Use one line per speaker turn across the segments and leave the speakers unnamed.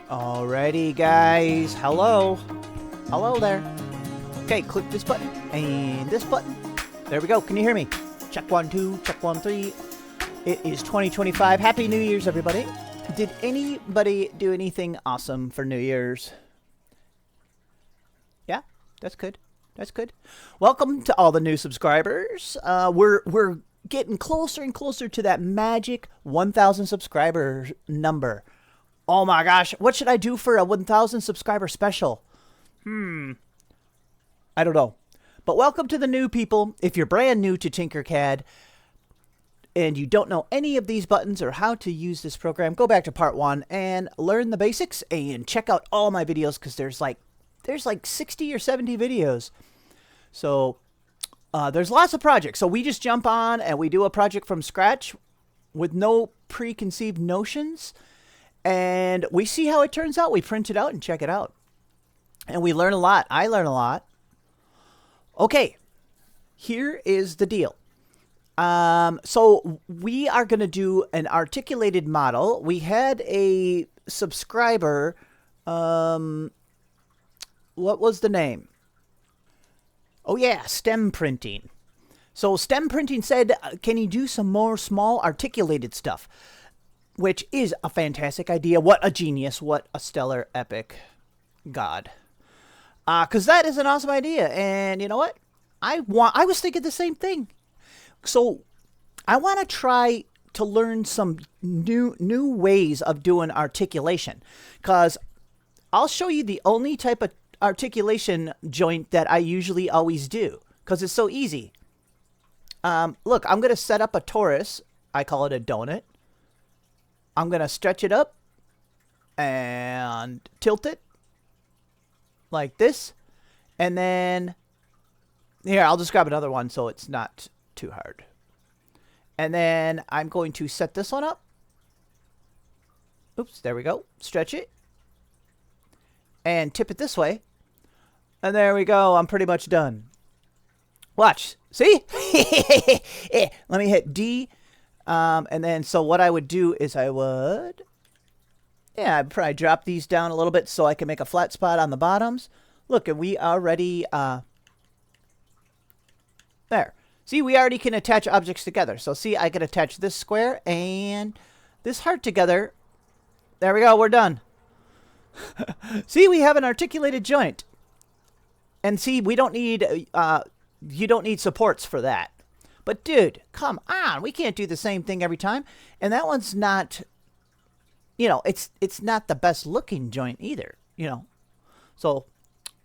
Alrighty, guys. Hello. Hello there. Okay, click this button and this button. There we go. Can you hear me? Check 1, 2, check 1, 3. It is 2025. Happy New Year's, everybody. Did anybody do anything awesome for New Year's? Yeah, that's good. That's good. Welcome to all the new subscribers. We're getting closer and closer to that magic 1,000 subscriber number. Oh my gosh, what should I do for a 1,000 subscriber special? I don't know. But welcome to the new people. If you're brand new to Tinkercad and you don't know any of these buttons or how to use this program, go back to part 1 and learn the basics and check out all my videos because there's like 60 or 70 videos. So there's lots of projects. So we just jump on and we do a project from scratch with no preconceived notions. And we see how it turns out. We print it out and check it out. And we learn a lot. I learn a lot. Okay, here is the deal. So we are going to do an articulated model. We had a subscriber. What was the name? Oh, yeah, stem printing. So stem printing said, can you do some more small articulated stuff? Which is a fantastic idea. What a genius. What a stellar, epic god. Because that is an awesome idea. And you know what? I was thinking the same thing. So I want to try to learn some new ways of doing articulation. Because I'll show you the only type of articulation joint that I usually always do. Because it's so easy. Look, I'm going to set up a torus. I call it a donut. I'm going to stretch it up and tilt it like this. And then, here, I'll just grab another one so it's not too hard. And then I'm going to set this one up. Oops, there we go. Stretch it. And tip it this way. And there we go. I'm pretty much done. Watch. See? Let me hit D. And then, so what I would do is I'd probably drop these down a little bit so I can make a flat spot on the bottoms. Look, and we already, there. See, we already can attach objects together. So see, I can attach this square and this heart together. There we go, we're done. See, we have an articulated joint. And see, we don't need, you don't need supports for that. But dude, come on, we can't do the same thing every time. And that one's not, you know, it's not the best looking joint either, you know. So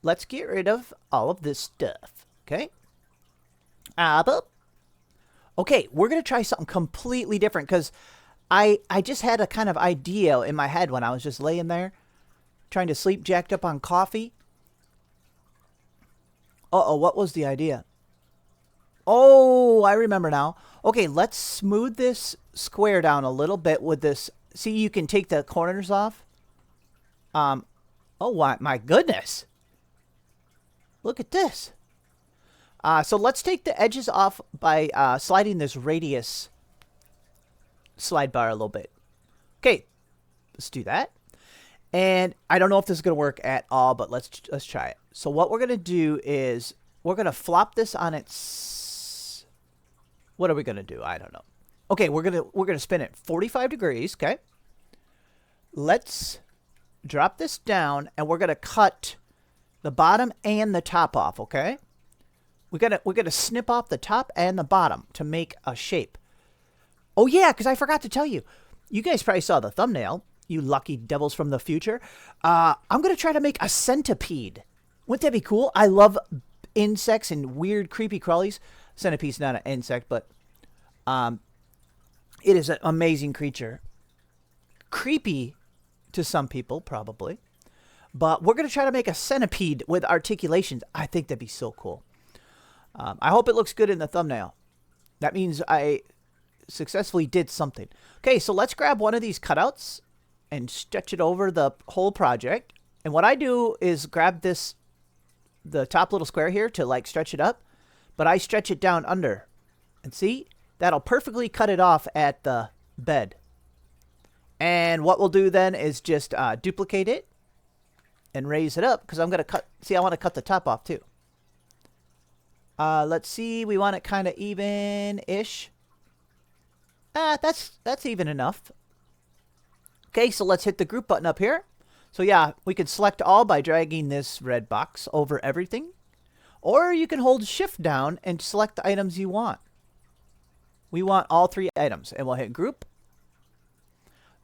let's get rid of all of this stuff, okay? Okay, we're going to try something completely different because I just had a kind of idea in my head when I was just laying there trying to sleep, jacked up on coffee. Uh-oh, what was the idea? Oh, I remember now. Okay, let's smooth this square down a little bit with this. See, you can take the corners off. Oh, my goodness. Look at this. So let's take the edges off by sliding this radius slide bar a little bit. Okay, let's do that. And I don't know if this is going to work at all, but let's try it. So what we're going to do is we're going to flop this on its... What are we going to do? I don't know. Okay, we're going to spin it 45 degrees, okay? Let's drop this down and we're going to cut the bottom and the top off, okay? We're going to snip off the top and the bottom to make a shape. Oh yeah, cuz I forgot to tell you. You guys probably saw the thumbnail, you lucky devils from the future. I'm going to try to make a centipede. Wouldn't that be cool? I love insects and weird creepy crawlies. Centipede's not an insect, but it is an amazing creature. Creepy to some people, probably. But we're going to try to make a centipede with articulations. I think that'd be so cool. I hope it looks good in the thumbnail. That means I successfully did something. Okay, so let's grab one of these cutouts and stretch it over the whole project. And what I do is grab the top little square here to like stretch it up. But I stretch it down under. And see? That'll perfectly cut it off at the bed. And what we'll do then is just duplicate it and raise it up because I'm going to cut. See, I want to cut the top off too. Let's see. We want it kind of even-ish. That's even enough. Okay, so let's hit the group button up here. So yeah, we can select all by dragging this red box over everything. Or you can hold shift down and select the items you want. We want all 3 items. And we'll hit group.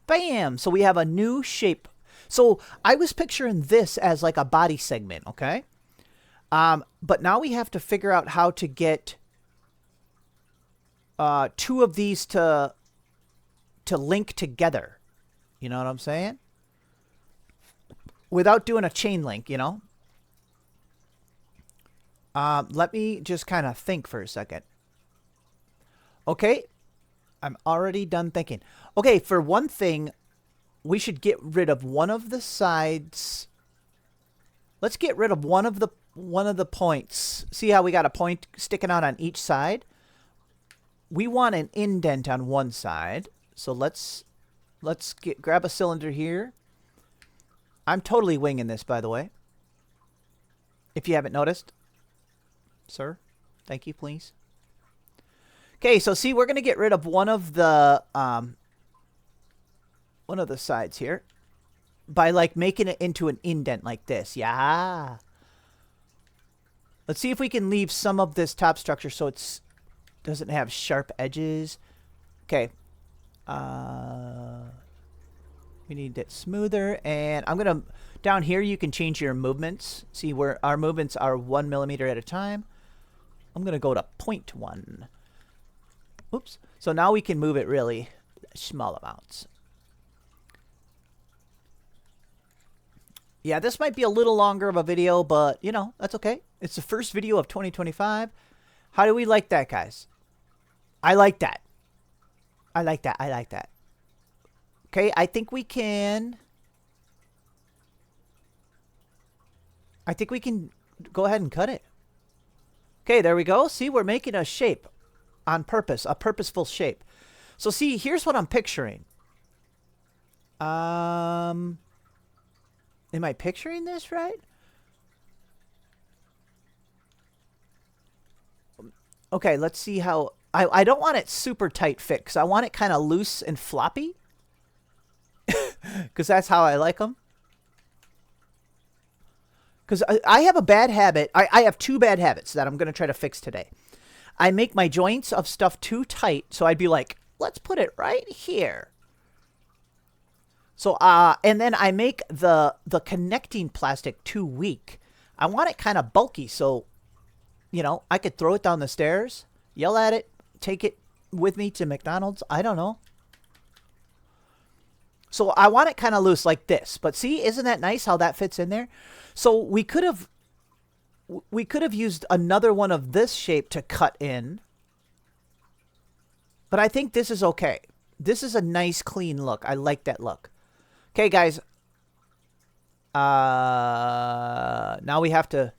Bam! So we have a new shape. So I was picturing this as like a body segment, okay? But now we have to figure out how to get 2 of these to link together. You know what I'm saying? Without doing a chain link, you know? Let me just kind of think for a second. Okay. I'm already done thinking. Okay, for one thing, we should get rid of one of the sides. Let's get rid of one of the points. See how we got a point sticking out on each side? We want an indent on one side. So let's grab a cylinder here. I'm totally winging this, by the way. If you haven't noticed. Sir, thank you, please. Okay, so see, we're going to get rid of one of the sides here by like making it into an indent like this. Yeah. Let's see if we can leave some of this top structure so it doesn't have sharp edges. Okay. We need it smoother, and I'm going to down here you can change your movements. See where our movements are 1 millimeter at a time. I'm going to go to 0.1. Oops. So now we can move it really small amounts. Yeah, this might be a little longer of a video, but, you know, that's okay. It's the first video of 2025. How do we like that, guys? I like that. I like that. I like that. Okay, I think we can go ahead and cut it. Okay, there we go. See, we're making a shape. On purpose, a purposeful shape. So see, here's what I'm picturing. Am I picturing this right? Okay, let's see how... I don't want it super tight fit, because I want it kind of loose and floppy. Because that's how I like them. Because I have a bad habit. I have 2 bad habits that I'm going to try to fix today. I make my joints of stuff too tight, so I'd be like, let's put it right here. So, and then I make the connecting plastic too weak. I want it kind of bulky, so, you know, I could throw it down the stairs, yell at it, take it with me to McDonald's. I don't know. So I want it kind of loose like this. But see, isn't that nice how that fits in there? So we could have used another one of this shape to cut in. But I think this is okay. This is a nice, clean look. I like that look. Okay, guys. Now we have to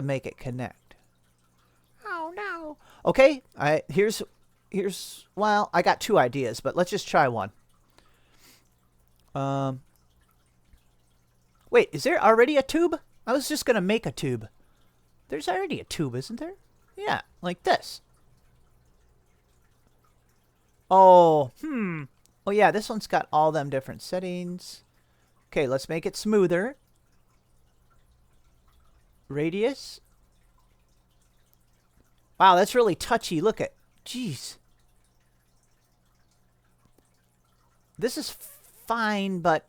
make it connect. Oh, no. Okay, well, I got 2 ideas, but let's just try one. Wait, is there already a tube? I was just going to make a tube. There's already a tube, isn't there? Yeah, like this. Oh, Oh, yeah, this one's got all them different settings. Okay, let's make it smoother. Radius. Wow, that's really touchy. Look at... Jeez. This is fine, but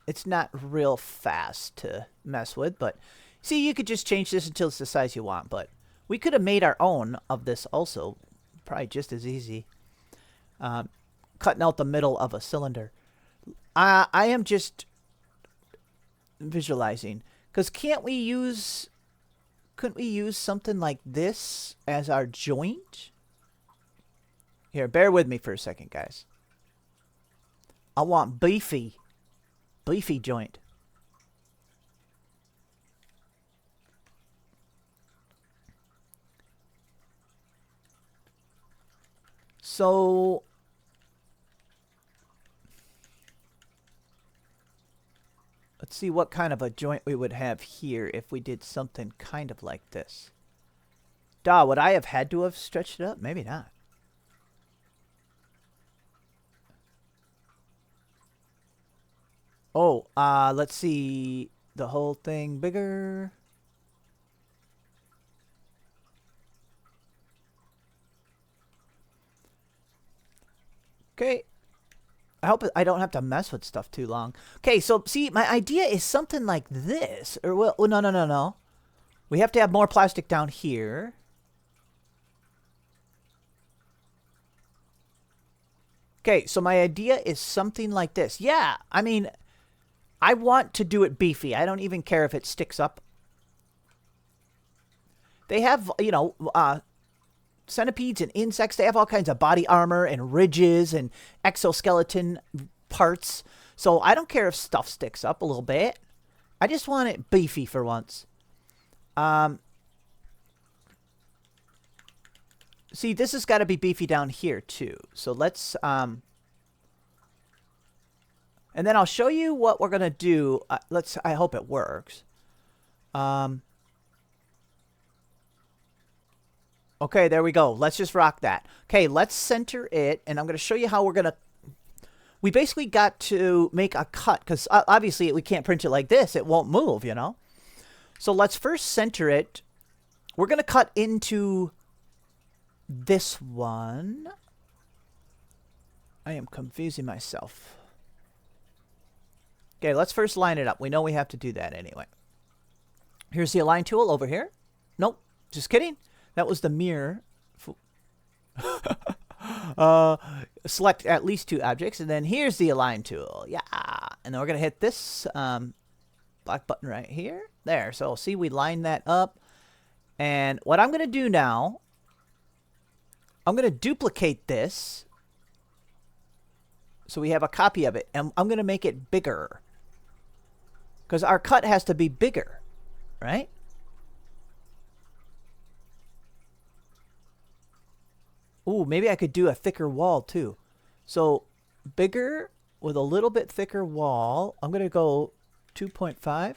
it's not real fast to mess with. But see, you could just change this until it's the size you want. But we could have made our own of this also. Probably just as easy. Cutting out the middle of a cylinder. I am just visualizing. Because couldn't we use something like this as our joint? Here, bear with me for a second, guys. I want beefy joint. So Let's see what kind of a joint we would have here if we did something kind of like this. Duh, would I have had to have stretched it up? Maybe not. Oh, let's see. The whole thing bigger. Okay. I hope I don't have to mess with stuff too long. Okay, so see, my idea is something like this. Or, well, no, no, no, no. We have to have more plastic down here. Okay, so my idea is something like this. Yeah, I mean, I want to do it beefy. I don't even care if it sticks up. They have, you know, centipedes and insects. They have all kinds of body armor and ridges and exoskeleton parts. So I don't care if stuff sticks up a little bit. I just want it beefy for once. See, this has got to be beefy down here too. So let's and then I'll show you what we're gonna do. I hope it works. Okay, there we go. Let's just rock that. Okay, let's center it, and I'm going to show you how we're going to... We basically got to make a cut, because obviously we can't print it like this. It won't move, you know? So let's first center it. We're going to cut into this one. I am confusing myself. Okay, let's first line it up. We know we have to do that anyway. Here's the align tool over here. Nope, just kidding. That was the mirror. Select at least 2 objects, and then here's the align tool. Yeah, and then we're gonna hit this black button right here. There. So see, we line that up, and what I'm gonna do now, I'm gonna duplicate this, so we have a copy of it, and I'm gonna make it bigger, because our cut has to be bigger, right? Ooh, maybe I could do a thicker wall too. So bigger with a little bit thicker wall. I'm going to go 2.5.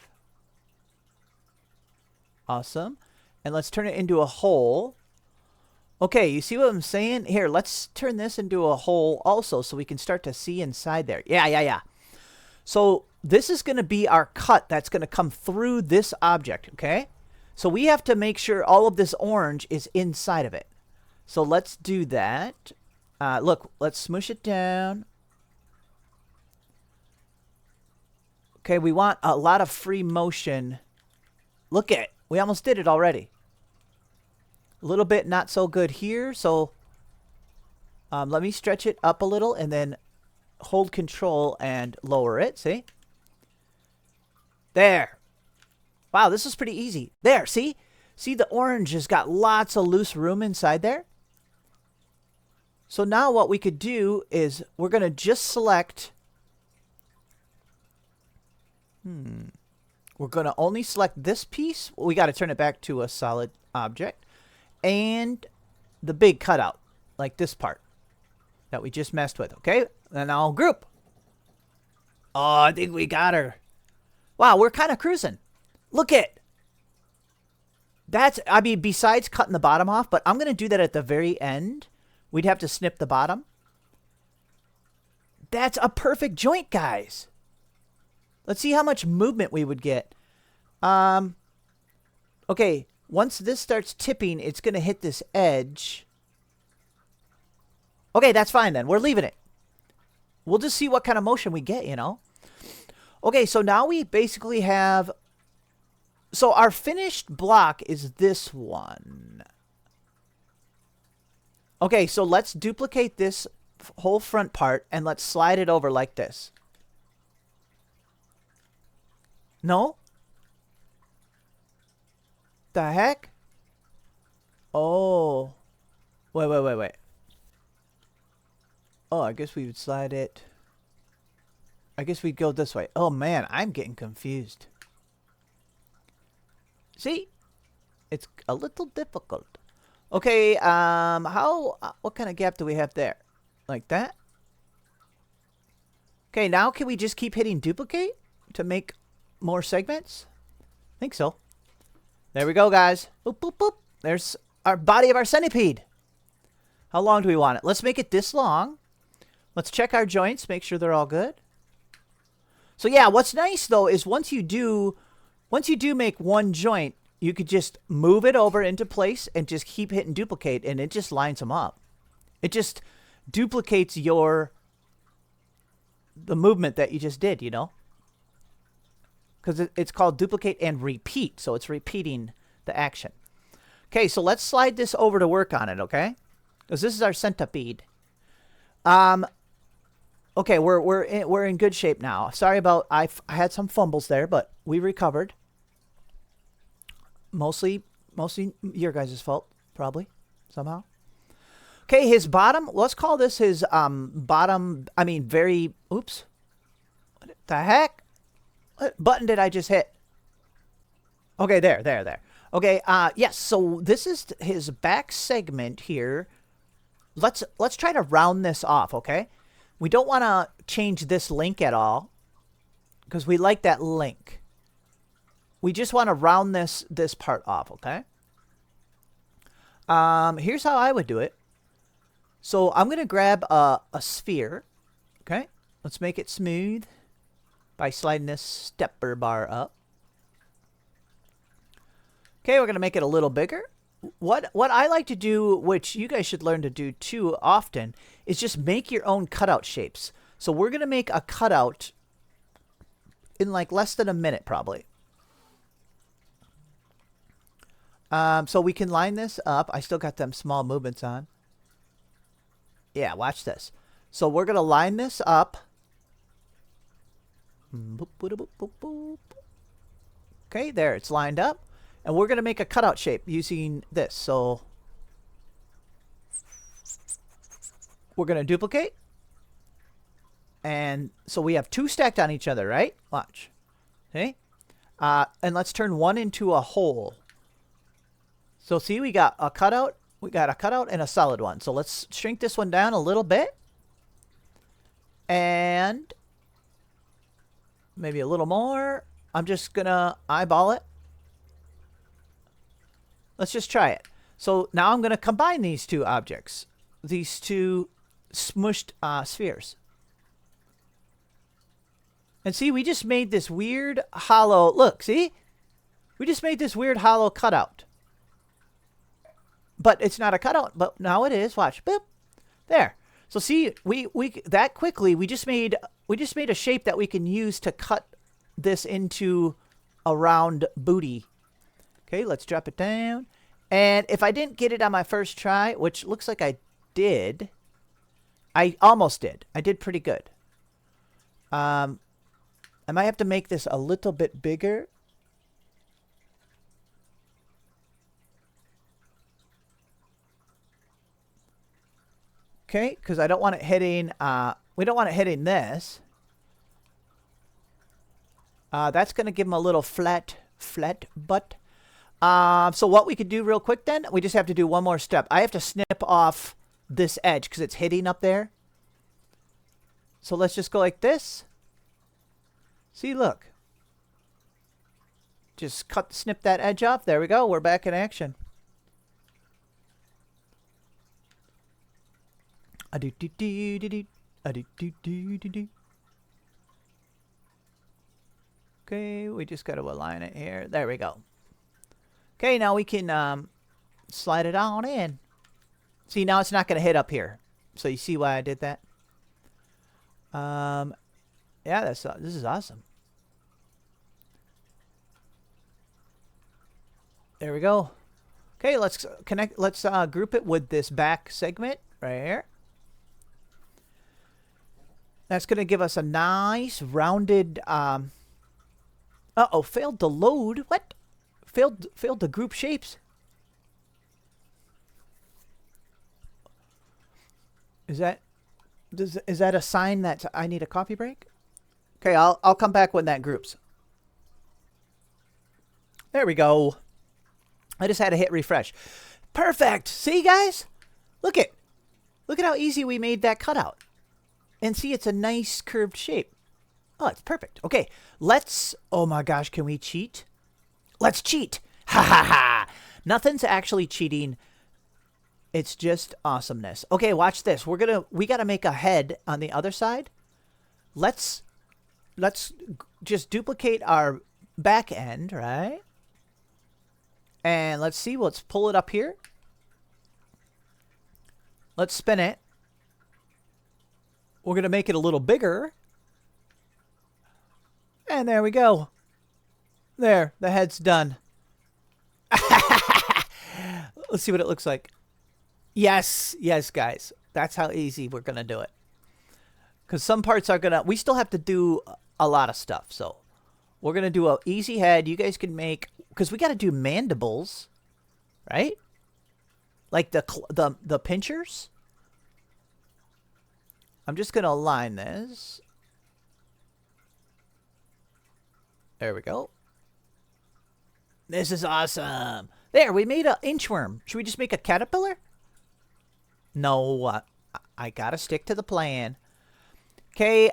Awesome. And let's turn it into a hole. Okay, you see what I'm saying? Here, let's turn this into a hole also so we can start to see inside there. Yeah. So this is going to be our cut that's going to come through this object, okay? So we have to make sure all of this orange is inside of it. So let's do that. Look, let's smoosh it down. Okay, we want a lot of free motion. Look at it. We almost did it already. A little bit not so good here. So let me stretch it up a little and then hold control and lower it. See? There. Wow, this is pretty easy. There, see? See, the orange has got lots of loose room inside there. So now what we could do is we're going to just select... We're going to only select this piece. We got to turn it back to a solid object. And the big cutout, like this part that we just messed with, okay? And I'll group. Oh, I think we got her. Wow, we're kind of cruising. Look at... That's, I mean, besides cutting the bottom off, but I'm going to do that at the very end. We'd have to snip the bottom. That's a perfect joint, guys. Let's see how much movement we would get. Okay, once this starts tipping, it's going to hit this edge. Okay, that's fine then. We're leaving it. We'll just see what kind of motion we get, you know. Okay, so now we basically have... So our finished block is this one. Okay, so let's duplicate this whole front part and let's slide it over like this. No? The heck? Oh. Wait. Oh, I guess we would slide it. I guess we'd go this way. Oh man, I'm getting confused. See? It's a little difficult. Okay, what kind of gap do we have there? Like that? Okay, now can we just keep hitting duplicate to make more segments? I think so. There we go, guys. Boop, boop, boop. There's our body of our centipede. How long do we want it? Let's make it this long. Let's check our joints, make sure they're all good. So yeah, what's nice though is once you do make one joint, you could just move it over into place and just keep hitting duplicate, and it just lines them up. It just duplicates the movement that you just did, you know? Because it's called duplicate and repeat, so it's repeating the action. Okay, so let's slide this over to work on it, okay? Because this is our centipede. Okay, we're in good shape now. Sorry about I had some fumbles there, but we recovered. Mostly your guys' fault, probably somehow. Okay, his bottom. Let's call this his bottom. I mean, very. Oops. What the heck? What button did I just hit? Okay, there. Okay. Yes. So this is his back segment here. Let's try to round this off. Okay. We don't want to change this link at all because we like that link. We just want to round this part off, okay? Here's how I would do it. So I'm going to grab a sphere, okay? Let's make it smooth by sliding this stepper bar up. Okay, we're going to make it a little bigger. What I like to do, which you guys should learn to do too often, is just make your own cutout shapes. So we're going to make a cutout in like less than a minute probably. So we can line this up. I still got them small movements on. Yeah, watch this. So we're going to line this up. Okay, there, it's lined up. And we're going to make a cutout shape using this. So we're going to duplicate. And so we have two stacked on each other, right? Watch. Okay. And let's turn one into a hole. So see, we got a cutout. We got a cutout and a solid one. So let's shrink this one down a little bit. And maybe a little more. I'm just going to eyeball it. Let's just try it. So now I'm going to combine these two objects. These two smushed spheres. And see, we just made this weird hollow. Look, see? We just made this weird hollow cutout. But it's not a cutout, but now it is. Watch. Boop. There. So see, we that quickly we just made a shape that we can use to cut this into a round booty. Okay, let's drop it down. And if I didn't get it on my first try, which looks like I did, I almost did. I did pretty good. I might have to make this a little bit bigger. Okay, because I don't want it hitting, we don't want it hitting this. That's going to give them a little flat butt. So what we could do real quick then, we just have to do one more step. I have to snip off this edge because it's hitting up there. So let's just go like this. See, look. Just snip that edge off. There we go. We're back in action. Okay, we just got to align it here. There we go. Okay, now we can slide it on in. See, now it's not going to hit up here. So you see why I did that? Yeah, this is awesome. There we go. Okay, let's connect. Let's group it with this back segment right here. That's going to give us a nice rounded. Uh-oh, failed to load. What? Failed to group shapes. Is that a sign that I need a coffee break? Okay, I'll come back when that groups. There we go. I just had to hit refresh. Perfect. See, guys? Look at how easy we made that cutout. And see, it's a nice curved shape. Oh, it's perfect. Okay, let's... Oh my gosh, can we cheat? Let's cheat! Ha ha ha! Nothing's actually cheating. It's just awesomeness. Okay, watch this. We gotta make a head on the other side. Let's just duplicate our back end, right? And let's see. Let's pull it up here. Let's spin it. We're gonna make it a little bigger. And there we go. There, the head's done. Let's see what it looks like. Yes, yes, guys. That's how easy we're going to do it. Because some parts are going to... We still have to do a lot of stuff. So we're going to do an easy head. You guys can make... Because we got to do mandibles. Right? Like the pinchers. I'm just going to align this. There we go. This is awesome. There, we made an inchworm. Should we just make a caterpillar? No, I gotta stick to the plan. Okay,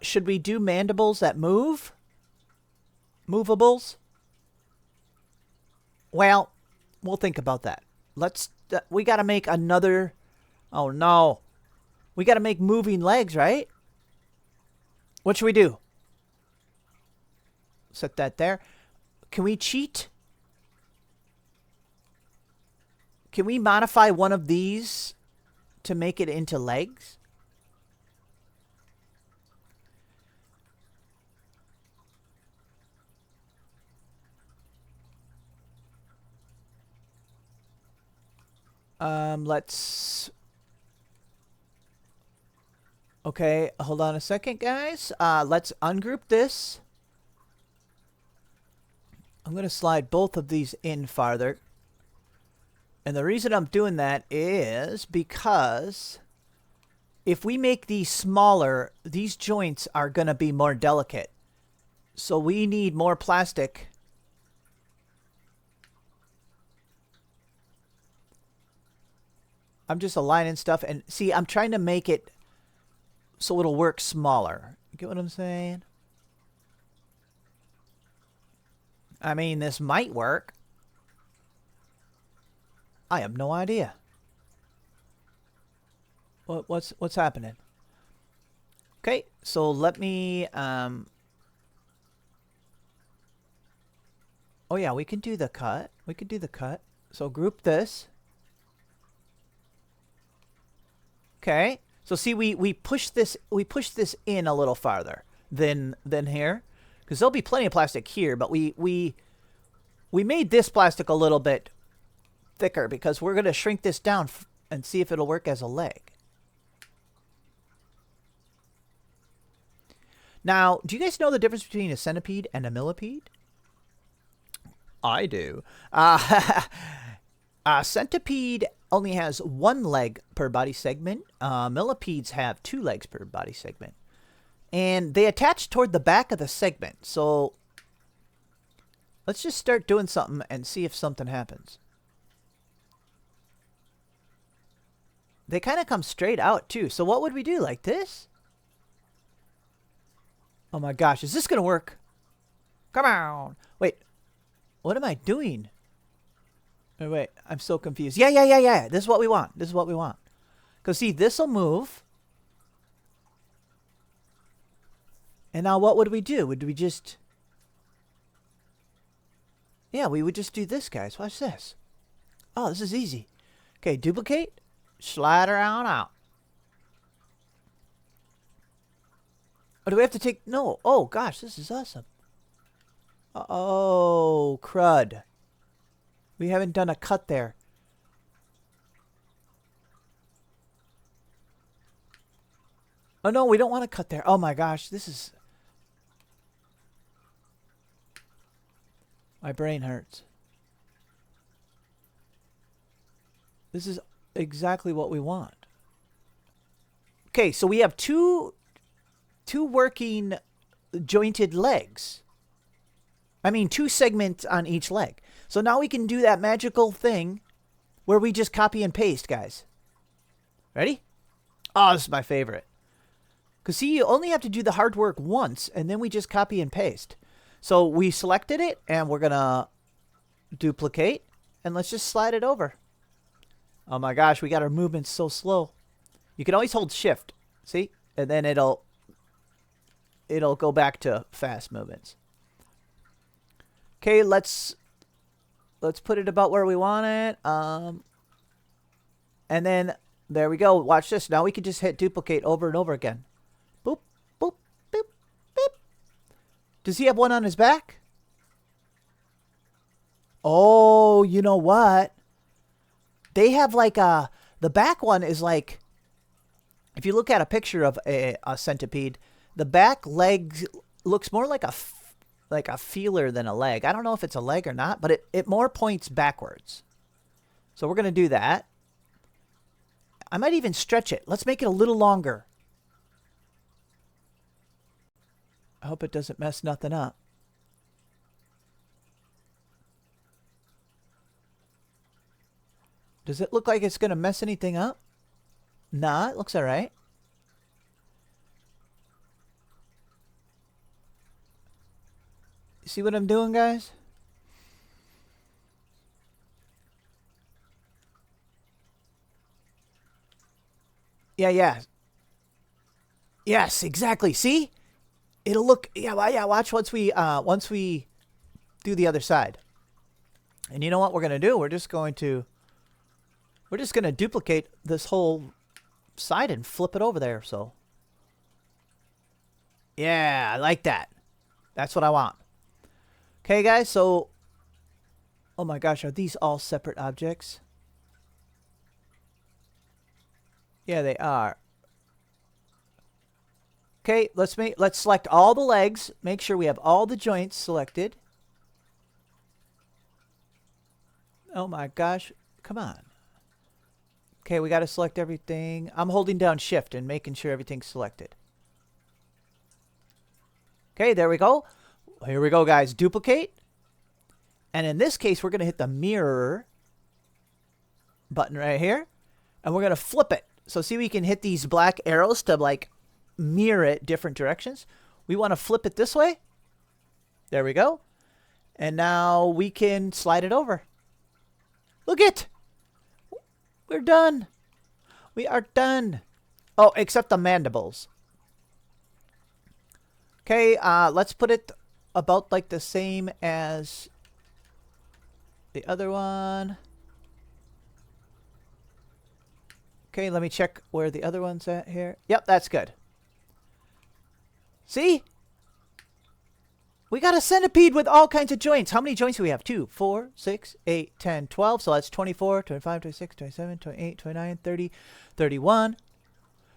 should we do mandibles that move? Movables? Well, we'll think about that. We gotta make another... Oh, no. We gotta make moving legs, right? What should we do? Set that there. Can we cheat? Can we modify one of these to make it into legs? Let's... Okay, hold on a second, guys. Let's ungroup this. I'm going to slide both of these in farther. And the reason I'm doing that is because if we make these smaller, these joints are going to be more delicate. So we need more plastic. I'm just aligning stuff. And see, I'm trying to make it so it'll work smaller. You get what I'm saying? I mean, this might work. I have no idea. What's happening? Okay, so let me oh yeah, we can do the cut. We can do the cut. So group this. Okay. So see, we push this in a little farther than here, because there'll be plenty of plastic here, but we made this plastic a little bit thicker because we're going to shrink this down and see if it'll work as a leg. Now, do you guys know the difference between a centipede and a millipede? I do. A centipede only has one leg per body segment. Millipedes have 2 legs per body segment. And they attach toward the back of the segment. So let's just start doing something and see if something happens. They kind of come straight out too. So what would we do? Like this? Oh my gosh, is this going to work? Come on. Wait, what am I doing? Wait, I'm so confused. Yeah. This is what we want. This is what we want. Because see, this will move. And now what would we do? Would we just... Yeah, we would just do this, guys. Watch this. Oh, this is easy. Okay, duplicate. Slide her on out. Oh, do we have to take... No. Oh, gosh, this is awesome. Oh, crud. We haven't done a cut there. Oh, no, we don't want to cut there. Oh, my gosh, this is... My brain hurts. This is exactly what we want. Okay, so we have two working jointed legs. I mean, 2 segments on each leg. So now we can do that magical thing where we just copy and paste, guys. Ready? Oh, this is my favorite. Because see, you only have to do the hard work once, and then we just copy and paste. So we selected it, and we're going to duplicate, and let's just slide it over. Oh my gosh, we got our movements so slow. You can always hold shift, see? And then it'll go back to fast movements. Okay, let's put it about where we want it. And then there we go. Watch this. Now we can just hit duplicate over and over again. Boop, boop, boop, boop. Does he have one on his back? Oh, you know what? They have like the back one is like, if you look at a picture of a centipede, the back leg looks more like a feeler than a leg. I don't know if it's a leg or not, but it more points backwards. So we're going to do that. I might even stretch it. Let's make it a little longer. I hope it doesn't mess nothing up. Does it look like it's going to mess anything up? Nah, it looks all right. See what I'm doing, guys? Yeah. Yes, exactly. See? It'll look, yeah, watch once we do the other side. And you know what we're going to do? We're just going to duplicate this whole side and flip it over there, so. Yeah, I like that. That's what I want. Okay, guys, so, oh my gosh, are these all separate objects? Yeah, they are. Okay, let's select all the legs. Make sure we have all the joints selected. Oh my gosh, come on. Okay, we got to select everything. I'm holding down shift and making sure everything's selected. Okay, there we go. Here we go, guys. Duplicate. And in this case, we're going to hit the mirror button right here. And we're going to flip it. So see, we can hit these black arrows to like mirror it different directions. We want to flip it this way. There we go. And now we can slide it over. Look it. We're done. We are done. Oh, except the mandibles. Okay, let's put it about like the same as the other one. Okay, let me check where the other one's at here. Yep, that's good. See? We got a centipede with all kinds of joints. How many joints do we have? 2, 4, 6, 8, 10, 12. So that's 24, 25, 26, 27, 28, 29, 30, 31.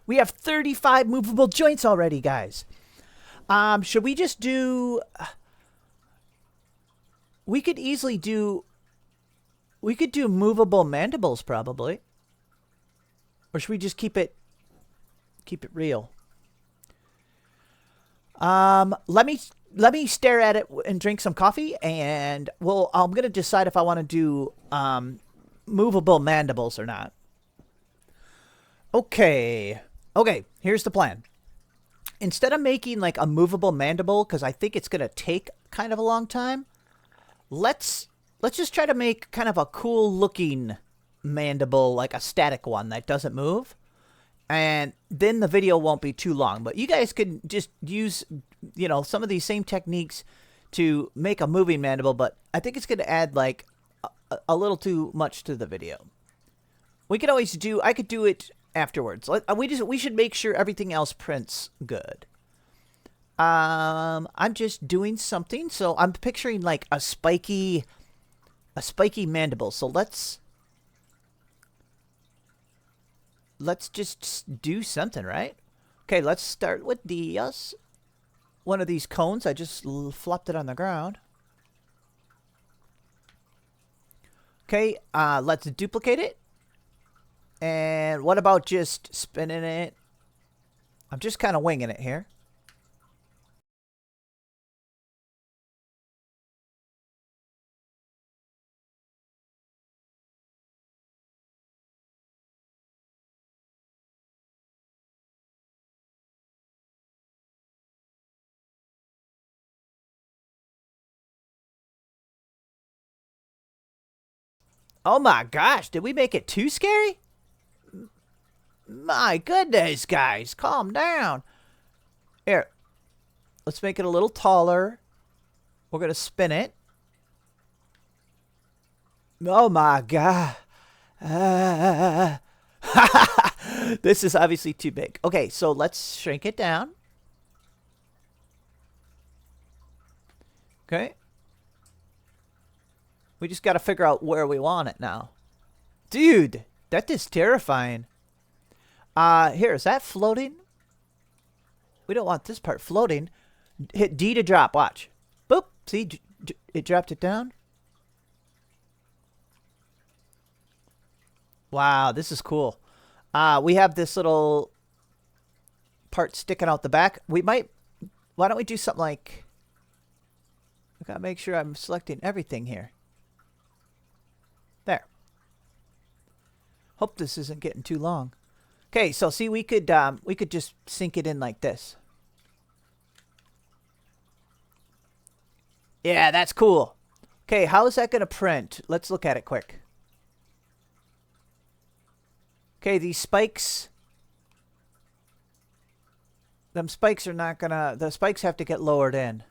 We have 35 movable joints already, guys. Should we just do... We could easily do... We could do movable mandibles, probably. Or should we just keep it real? Let me stare at it and drink some coffee, and I'm gonna decide if I want to do movable mandibles or not. Okay, here's the plan. Instead of making like a movable mandible, because I think it's gonna take kind of a long time, let's just try to make kind of a cool looking mandible, like a static one that doesn't move. And then the video won't be too long. But you guys could just use, you know, some of these same techniques to make a moving mandible. But I think it's going to add like a little too much to the video. We could always do, I could do it afterwards. We should make sure everything else prints good. I'm just doing something. So I'm picturing like a spiky mandible. So let's just do something, right? Okay, let's start with the one of these cones. I just flopped it on the ground. Okay, let's duplicate it. And what about just spinning it? I'm just kind of winging it here. Oh my gosh, did we make it too scary? My goodness, guys, calm down. Here, let's make it a little taller. We're going to spin it. Oh my god. This is obviously too big. Okay, so let's shrink it down. Okay. We just got to figure out where we want it now. Dude, that is terrifying. Here, is that floating? We don't want this part floating. Hit D to drop, watch. Boop, see, it dropped it down. Wow, this is cool. We have this little part sticking out the back. We might, why don't we do something like, I gotta make sure I'm selecting everything here. There. Hope this isn't getting too long. Okay, so see, we could just sink it in like this. Yeah, that's cool. Okay, how is that gonna print? Let's look at it quick. Okay, these spikes. Them spikes are not gonna, the spikes have to get lowered in.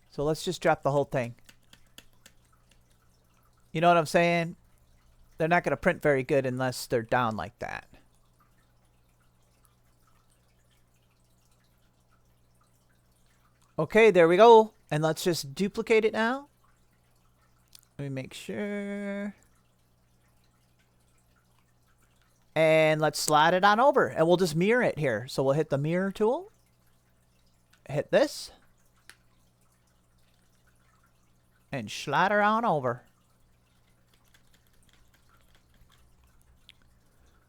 So let's just drop the whole thing. You know what I'm saying? They're not going to print very good unless they're down like that. Okay, there we go. And let's just duplicate it now. Let me make sure. And let's slide it on over. And we'll just mirror it here. So we'll hit the mirror tool. Hit this. And slide her on over.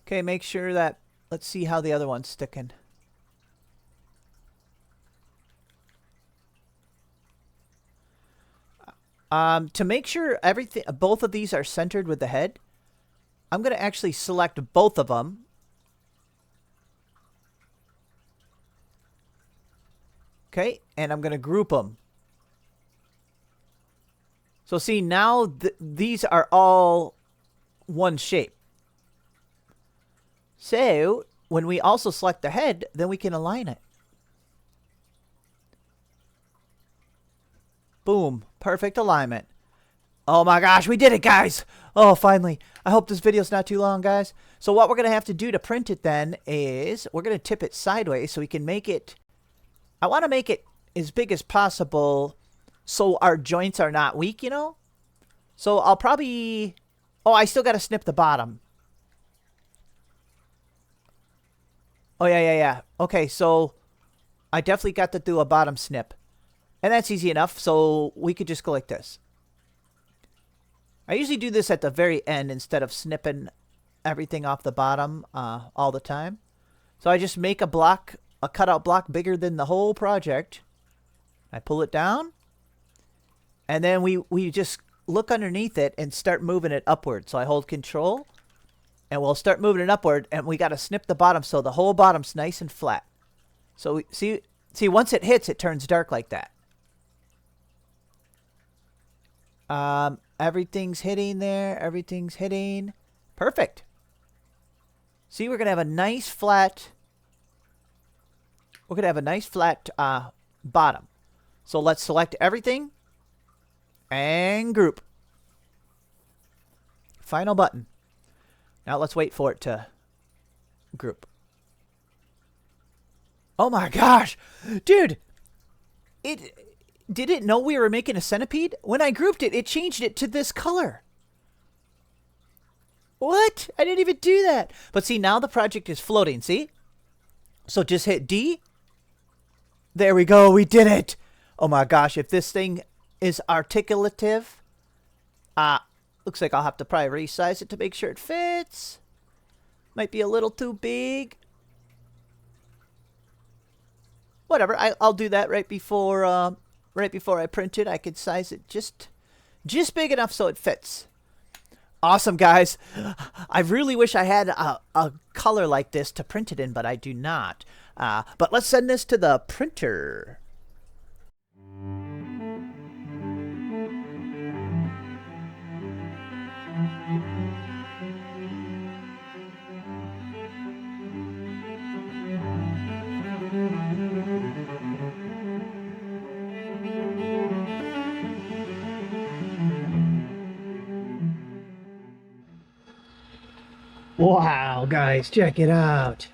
Okay, make sure that, let's see how the other one's sticking. To make sure everything, both of these are centered with the head, I'm going to actually select both of them. Okay, and I'm going to group them. So see, now these are all one shape. So when we also select the head, then we can align it. Boom. Perfect alignment. Oh my gosh, we did it, guys. Oh, finally. I hope this video's not too long, guys. So what we're going to have to do to print it then is we're going to tip it sideways so we can make it, I want to make it as big as possible so our joints are not weak, you know? So I'll probably, oh, I still got to snip the bottom. Oh, yeah. Okay, so I definitely got to do a bottom snip. And that's easy enough, so we could just go like this. I usually do this at the very end instead of snipping everything off the bottom all the time. So I just make a block, a cutout block bigger than the whole project. I pull it down. And then we just look underneath it and start moving it upward. So I hold Control. And we'll start moving it upward, and we got to snip the bottom so the whole bottom's nice and flat. So see, once it hits, it turns dark like that. Everything's hitting there. Everything's hitting. Perfect. See, we're going to have a nice flat. We're going to have a nice flat bottom. So let's select everything and group. Final button. Now let's wait for it to group. Oh my gosh. Dude. Did it know we were making a centipede? When I grouped it, it changed it to this color. What? I didn't even do that. But see, now the project is floating, see? So just hit D. There we go. We did it. Oh my gosh. If this thing is articulative, looks like I'll have to probably resize it to make sure it fits. Might be a little too big. Whatever. I'll do that right before I print it. I could size it just big enough so it fits. Awesome, guys. I really wish I had a color like this to print it in, but I do not. But let's send this to the printer. Wow, guys, check it out.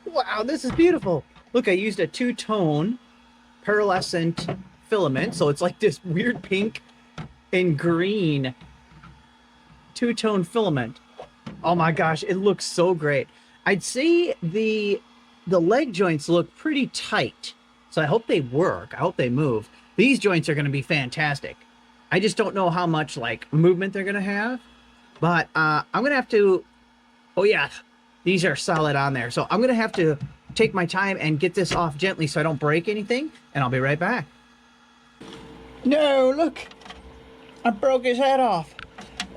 Wow, this is beautiful. Look, I used a two-tone pearlescent filament, so it's like this weird pink and green two-tone filament. Oh my gosh, it looks so great. I'd say the leg joints look pretty tight, so I hope they work. I hope they move. These joints are going to be fantastic. I just don't know how much like movement they're going to have, but I'm going to have to. Oh yeah, these are solid on there, so I'm going to have to take my time and get this off gently so I don't break anything, and I'll be right back. No, look, I broke his head off.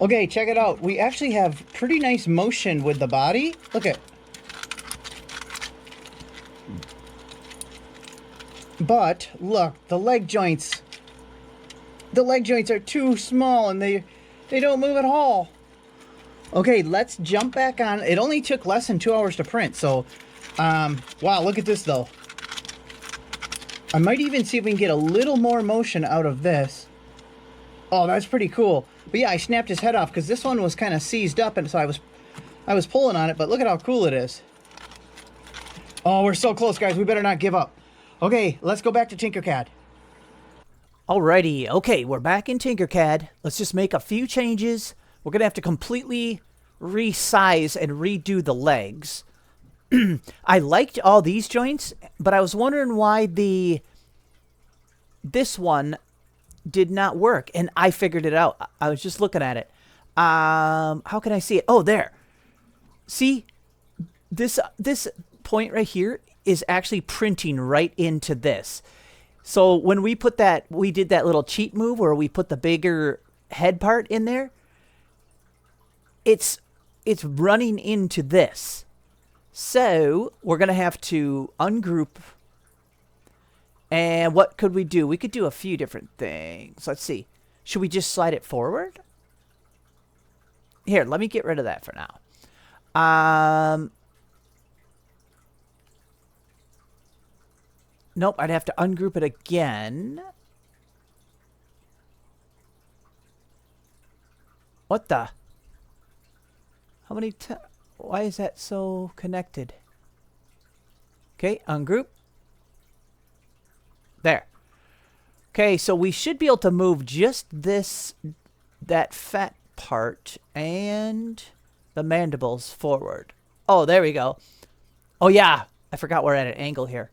Okay, check it out. We actually have pretty nice motion with the body. Look at. But look, the leg joints. The leg joints are too small and they don't move at all. Okay, let's jump back on. It only took less than 2 hours to print, so wow, look at this though. I might even see if we can get a little more motion out of this. Oh, that's pretty cool. But yeah, I snapped his head off because this one was kind of seized up, and so I was pulling on it, but look at how cool it is. Oh, we're so close, guys. We better not give up. Okay, let's go back to Tinkercad. Alrighty, okay, we're back in Tinkercad. Let's just make a few changes. We're going to have to completely resize and redo the legs. I liked all these joints, but I was wondering why this one did not work, and I figured it out. I was just looking at it. How can I see it? Oh, there. See, this point right here is actually printing right into this. So when we put that, we did that little cheat move where we put the bigger head part in there. It's running into this. So we're gonna have to ungroup. And what could we do? We could do a few different things. Let's see. Should we just slide it forward? Here, let me get rid of that for now. Nope, I'd have to ungroup it again. What the? How many times? Why is that so connected? Okay, ungroup. There. Okay, so we should be able to move just that fat part and the mandibles forward. Oh, there we go. Oh yeah, I forgot we're at an angle here.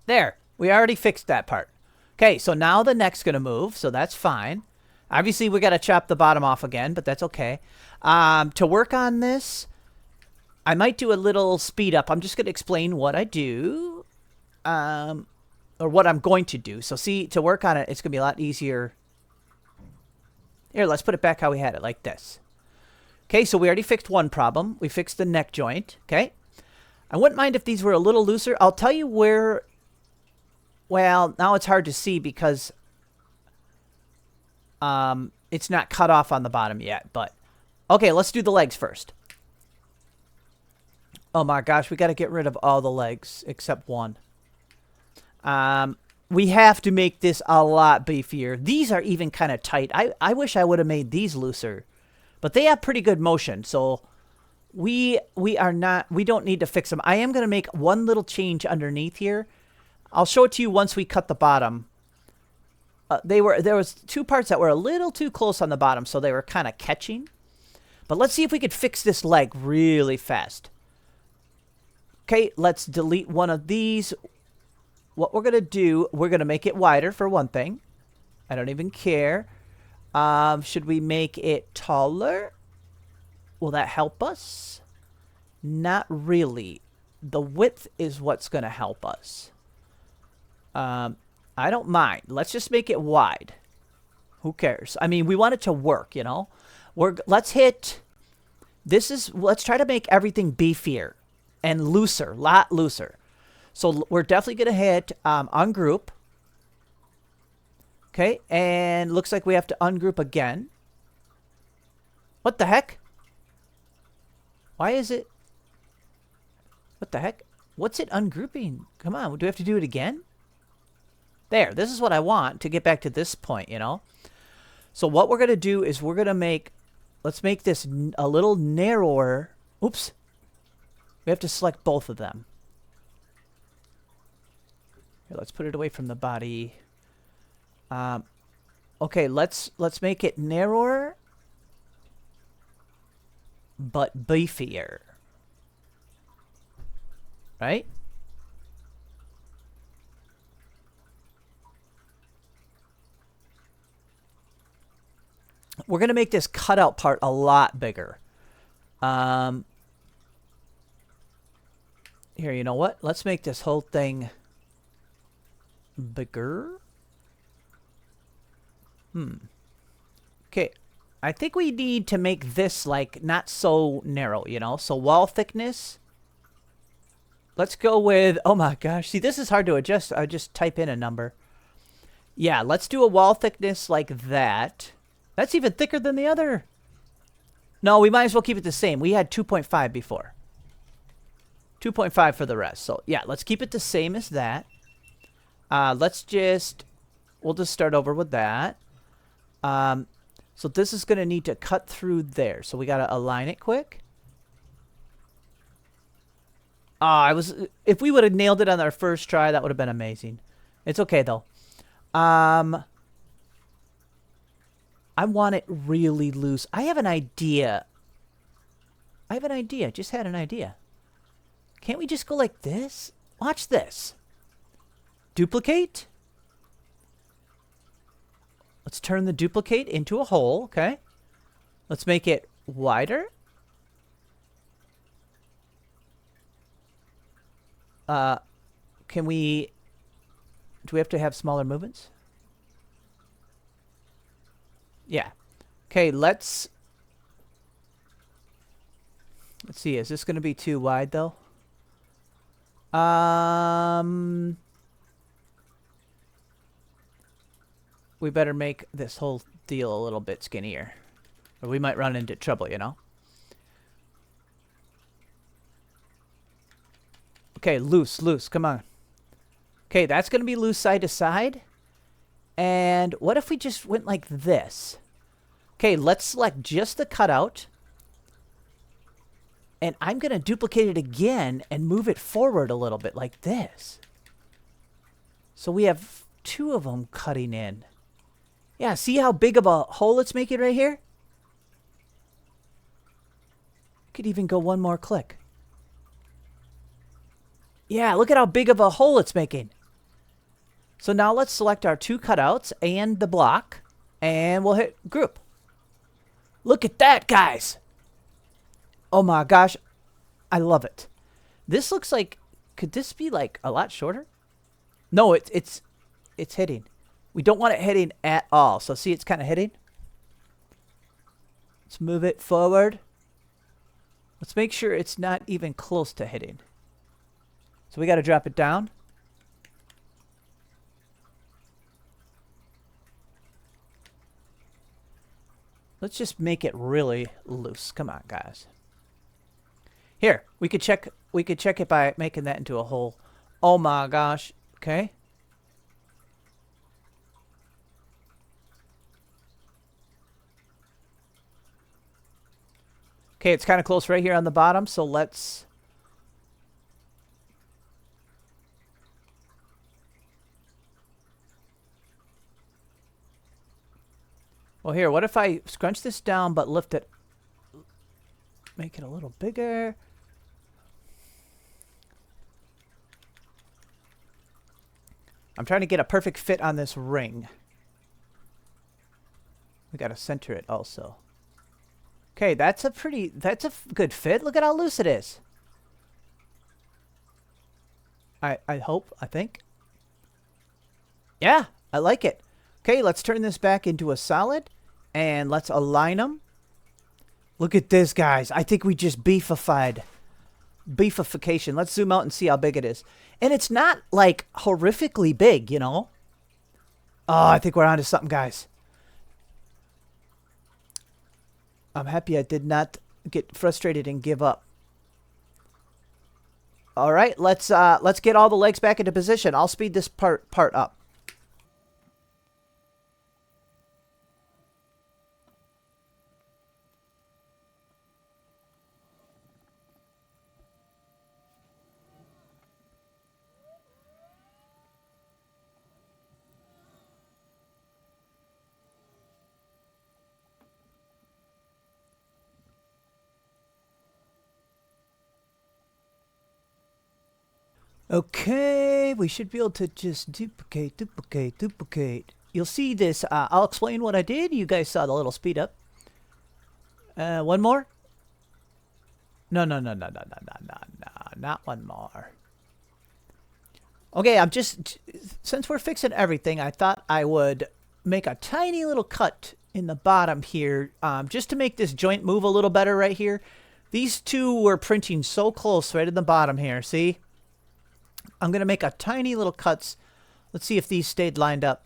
There, we already fixed that part. Okay, so now the neck's gonna move, so that's fine. Obviously, we gotta chop the bottom off again, but that's okay. To work on this, I might do a little speed up. I'm just gonna explain what I do. Or what I'm going to do. So see, to work on it, it's going to be a lot easier. Here, let's put it back how we had it, like this. Okay, so we already fixed one problem. We fixed the neck joint, okay? I wouldn't mind if these were a little looser. I'll tell you where... Well, now it's hard to see because it's not cut off on the bottom yet, but... Okay, let's do the legs first. Oh my gosh, we got to get rid of all the legs except one. We have to make this a lot beefier. These are even kind of tight. I wish I would have made these looser, but they have pretty good motion. So we don't need to fix them. I am going to make one little change underneath here. I'll show it to you once we cut the bottom. There was two parts that were a little too close on the bottom, so they were kind of catching. But let's see if we could fix this leg really fast. Okay, let's delete one of these. What we're going to do, we're going to make it wider for one thing. I don't even care. Should we make it taller? Will that help us? Not really. The width is what's going to help us. I don't mind. Let's just make it wide. Who cares? I mean, we want it to work, you know. Let's try to make everything beefier and looser, lot looser. So we're definitely going to hit ungroup. Okay, and looks like we have to ungroup again. What the heck? Why is it? What the heck? What's it ungrouping? Come on, do we have to do it again? There, this is what I want to get back to this point, you know. So what we're going to do is we're going to make let's make this a little narrower. Oops. We have to select both of them. Here, let's put it away from the body. Okay, let's make it narrower, but beefier. Right? We're going to make this cutout part a lot bigger. Here, you know what? Let's make this whole thing bigger. Okay. I think we need to make this, like, not so narrow, you know? So wall thickness. Let's go with... Oh, my gosh. See, this is hard to adjust. I just type in a number. Yeah, let's do a wall thickness like that. That's even thicker than the other. No, we might as well keep it the same. We had 2.5 before. 2.5 for the rest. So, yeah, let's keep it the same as that. Let's just... We'll just start over with that. So this is going to need to cut through there. So we got to align it quick. If we would have nailed it on our first try, that would have been amazing. It's okay, though. I want it really loose. I have an idea. Just had an idea. Can't we just go like this? Watch this. Duplicate. Let's turn the duplicate into a hole, okay? Let's make it wider. Do we have to have smaller movements? Yeah. Okay, let's see, is this going to be too wide though? We better make this whole deal a little bit skinnier. Or we might run into trouble, you know? Okay, loose, come on. Okay, that's going to be loose side to side. And what if we just went like this? Okay, let's select just the cutout. And I'm going to duplicate it again and move it forward a little bit like this. So we have two of them cutting in. Yeah, see how big of a hole it's making right here? Could even go one more click. Yeah, look at how big of a hole it's making. So now let's select our two cutouts and the block. And we'll hit group. Look at that, guys. Oh my gosh. I love it. This looks like... Could this be like a lot shorter? No, it's hitting. We don't want it hitting at all. So see, it's kind of hitting. Let's move it forward. Let's make sure it's not even close to hitting. So we got to drop it down. Let's just make it really loose. Come on, guys. Here, we could check it by making that into a hole. Oh my gosh. Okay. Okay, it's kind of close right here on the bottom, so let's... Well, here, what if I scrunch this down but lift it? Make it a little bigger. I'm trying to get a perfect fit on this ring. We got to center it also. Okay, that's a good fit. Look at how loose it is. I think. Yeah, I like it. Okay, let's turn this back into a solid and let's align them. Look at this, guys. I think we just beefification. Let's zoom out and see how big it is. And it's not like horrifically big, you know. Oh, I think we're onto something, guys. I'm happy I did not get frustrated and give up. All right, let's get all the legs back into position. I'll speed this part up. Okay, we should be able to just duplicate. You'll see this. I'll explain what I did. You guys saw the little speed up. One more? No, not one more. Okay, since we're fixing everything, I thought I would make a tiny little cut in the bottom here, just to make this joint move a little better right here. These two were printing so close right at the bottom here, see? I'm going to make a tiny little cuts. Let's see if these stayed lined up.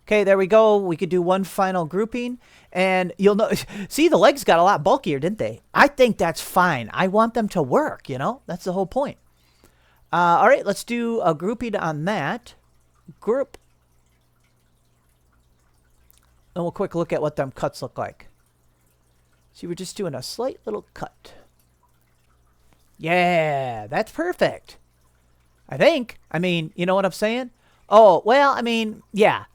Okay, there we go. We could do one final grouping. And you'll know, see, the legs got a lot bulkier, didn't they? I think that's fine. I want them to work, you know? That's the whole point. All right, let's do a grouping on that. Group. And we'll quick look at what them cuts look like. See, we're just doing a slight little cut. Yeah, that's perfect. I think. I mean, you know what I'm saying? Oh, well, I mean, yeah.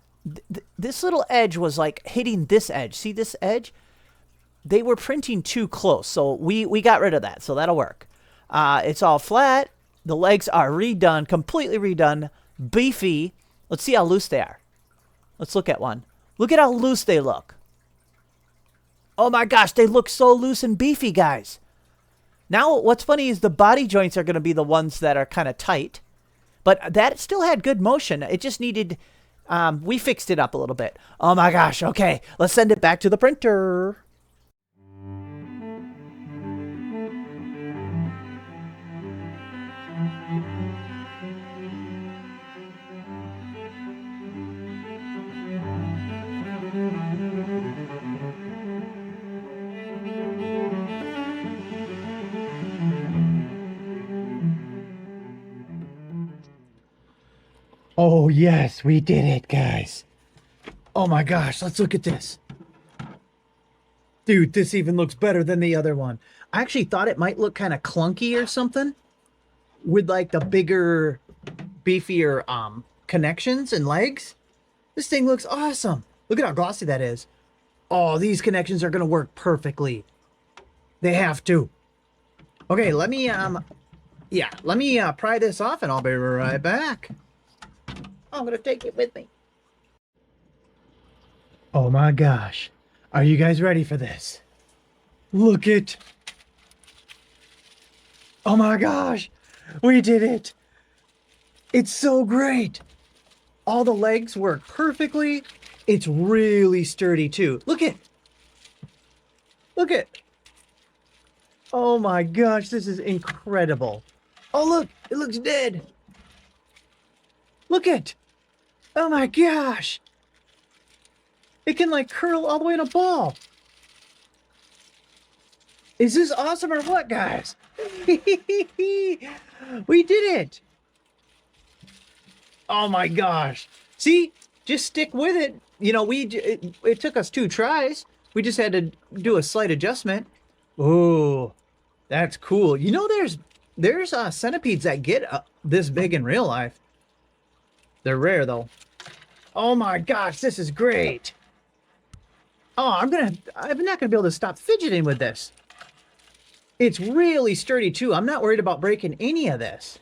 This little edge was like hitting this edge. See this edge? They were printing too close, so we got rid of that, so that'll work. It's all flat. The legs are redone, completely redone, beefy. Let's see how loose they are. Let's look at one. Look at how loose they look. Oh my gosh, they look so loose and beefy, guys. Now, what's funny is the body joints are going to be the ones that are kind of tight. But that still had good motion. It just needed... we fixed it up a little bit. Oh my gosh, okay. Let's send it back to the printer. Oh, yes, we did it, guys. Oh my gosh, let's look at this. Dude, this even looks better than the other one. I actually thought it might look kind of clunky or something with like the bigger, beefier connections and legs. This thing looks awesome. Look at how glossy that is. Oh, these connections are going to work perfectly. They have to. Okay, let me pry this off and I'll be right back. I'm going to take it with me. Oh my gosh. Are you guys ready for this? Look it. Oh my gosh. We did it. It's so great. All the legs work perfectly. It's really sturdy too. Look it. Look it. Oh my gosh. This is incredible. Oh look. It looks dead. Look it. Oh my gosh. It can like curl all the way in a ball. Is this awesome or what, guys? We did it. Oh my gosh. See, just stick with it. You know, it took us 2 tries. We just had to do a slight adjustment. Ooh, that's cool. You know, there's centipedes that get this big in real life. They're rare though. Oh my gosh, this is great. Oh, I'm not gonna be able to stop fidgeting with this. It's really sturdy too. I'm not worried about breaking any of this.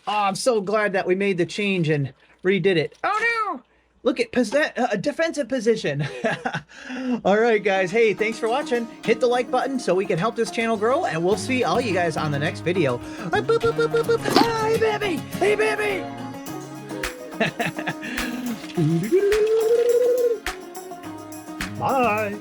Oh, I'm so glad that we made the change and redid it. Oh no! Look at defensive position. All right, guys. Hey, thanks for watching. Hit the like button so we can help this channel grow, and we'll see all you guys on the next video. Hey, baby! Hey, baby! Bye.